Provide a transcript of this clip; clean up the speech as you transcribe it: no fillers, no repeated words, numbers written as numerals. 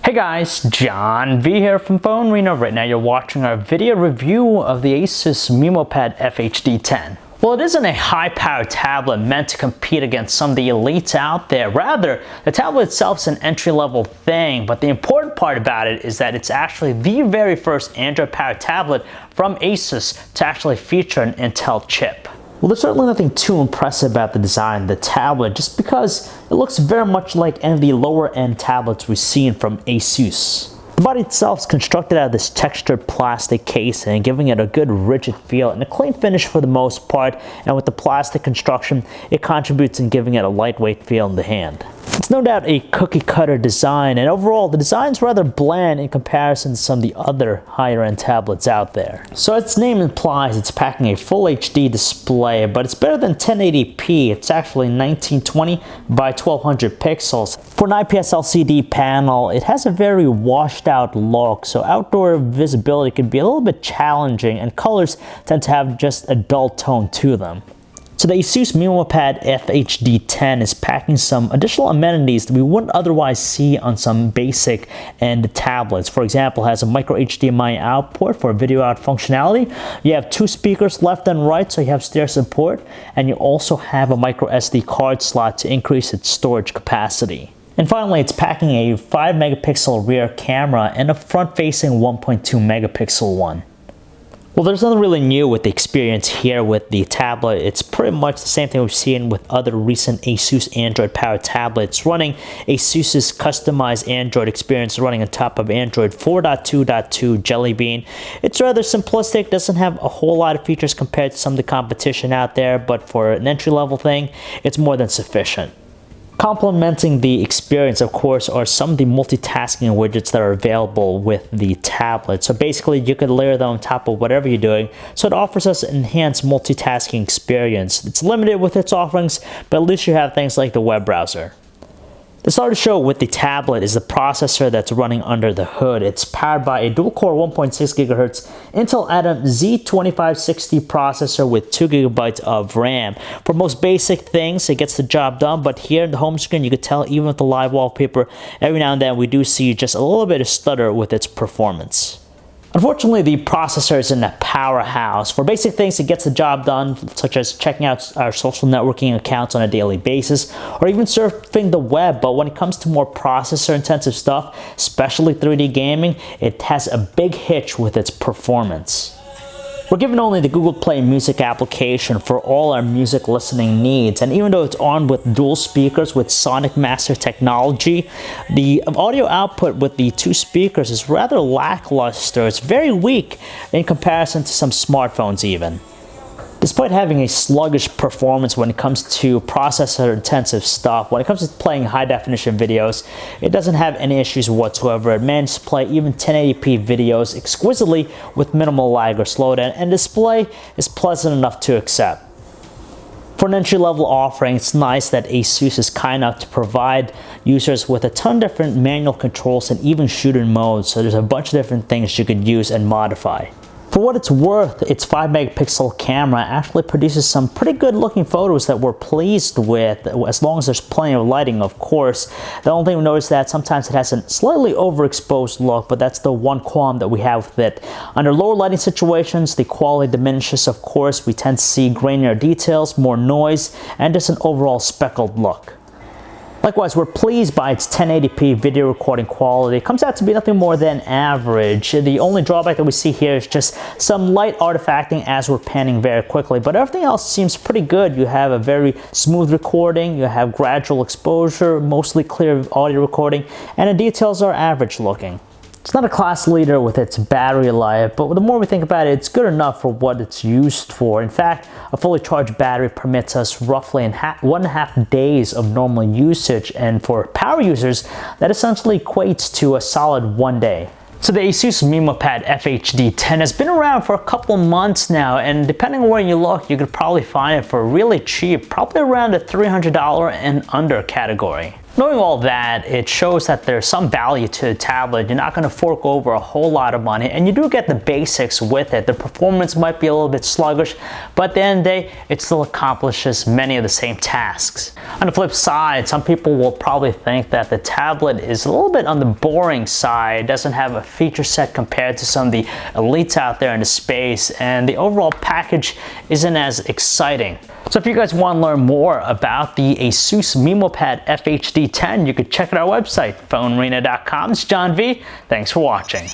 Hey guys, John V here from PhoneArena. Right now you're watching our video review of the Asus MeMo Pad FHD 10. Well, it isn't a high-powered tablet meant to compete against some of the elites out there. Rather, the tablet itself is an entry-level thing, but the important part about it is that it's actually the very first Android-powered tablet from Asus to actually feature an Intel chip. Well, there's certainly nothing too impressive about the design of the tablet, just because it looks very much like any of the lower-end tablets we've seen from Asus. The body itself is constructed out of this textured plastic casing, giving it a good rigid feel and a clean finish for the most part, and with the plastic construction, it contributes in giving it a lightweight feel in the hand. It's no doubt a cookie-cutter design, and overall, the design's rather bland in comparison to some of the other higher-end tablets out there. So its name implies it's packing a full HD display, but it's better than 1080p. It's actually 1920 by 1200 pixels. For an IPS LCD panel, it has a very washed-out look, so outdoor visibility can be a little bit challenging, and colors tend to have just a dull tone to them. So the Asus MeMo Pad FHD 10 is packing some additional amenities that we wouldn't otherwise see on some basic end tablets. For example, it has a micro HDMI out port for video out functionality. You have two speakers left and right, so you have stereo support, and you also have a micro SD card slot to increase its storage capacity. And finally, it's packing a 5 megapixel rear camera and a front-facing 1.2 megapixel one. Well, there's nothing really new with the experience here with the tablet. It's pretty much the same thing we've seen with other recent Asus Android-powered tablets, running Asus's customized Android experience running on top of Android 4.2.2 Jelly Bean. It's rather simplistic, doesn't have a whole lot of features compared to some of the competition out there, but for an entry-level thing, it's more than sufficient. Complementing the experience, of course, are some of the multitasking widgets that are available with the tablet. So basically, you could layer them on top of whatever you're doing, so it offers us an enhanced multitasking experience. It's limited with its offerings, but at least you have things like the web browser. The star of the show with the tablet is the processor that's running under the hood. It's powered by a dual-core 1.6 GHz Intel Atom Z2560 processor with 2 GB of RAM. For most basic things, it gets the job done, but here in the home screen, you could tell even with the live wallpaper, every now and then we do see just a little bit of stutter with its performance. Unfortunately, the processor isn't a powerhouse. For basic things, it gets the job done, such as checking out our social networking accounts on a daily basis, or even surfing the web. But when it comes to more processor-intensive stuff, especially 3D gaming, it has a big hitch with its performance. We're given only the Google Play Music application for all our music listening needs, and even though it's armed with dual speakers with Sonic Master technology, the audio output with the two speakers is rather lackluster. It's very weak in comparison to some smartphones even. Despite having a sluggish performance when it comes to processor-intensive stuff, when it comes to playing high-definition videos, it doesn't have any issues whatsoever. It manages to play even 1080p videos exquisitely with minimal lag or slowdown, and display is pleasant enough to accept. For an entry-level offering, it's nice that Asus is kind enough to provide users with a ton of different manual controls and even shooting modes, so there's a bunch of different things you could use and modify. For what it's worth, its 5 megapixel camera actually produces some pretty good looking photos that we're pleased with, as long as there's plenty of lighting, of course. The only thing we notice is that sometimes it has a slightly overexposed look, but that's the one qualm that we have with it. Under lower lighting situations, the quality diminishes, of course. We tend to see grainier details, more noise, and just an overall speckled look. Likewise, we're pleased by its 1080p video recording quality. It comes out to be nothing more than average. The only drawback that we see here is just some light artifacting as we're panning very quickly, but everything else seems pretty good. You have a very smooth recording, you have gradual exposure, mostly clear audio recording, and the details are average looking. It's not a class leader with its battery life, but the more we think about it, it's good enough for what it's used for. In fact, a fully charged battery permits us roughly 1.5 days of normal usage, and for power users, that essentially equates to a solid 1 day. So the Asus MeMo Pad FHD 10 has been around for a couple months now, and depending on where you look, you could probably find it for really cheap, probably around the $300 and under category. Knowing all that, it shows that there's some value to the tablet. You're not going to fork over a whole lot of money, and you do get the basics with it. The performance might be a little bit sluggish, but at the end of the day, it still accomplishes many of the same tasks. On the flip side, some people will probably think that the tablet is a little bit on the boring side. It doesn't have a feature set compared to some of the elites out there in the space, and the overall package isn't as exciting. So if you guys want to learn more about the Asus MeMo Pad FHD 10, you could check out our website, PhoneArena.com. It's John V. Thanks for watching.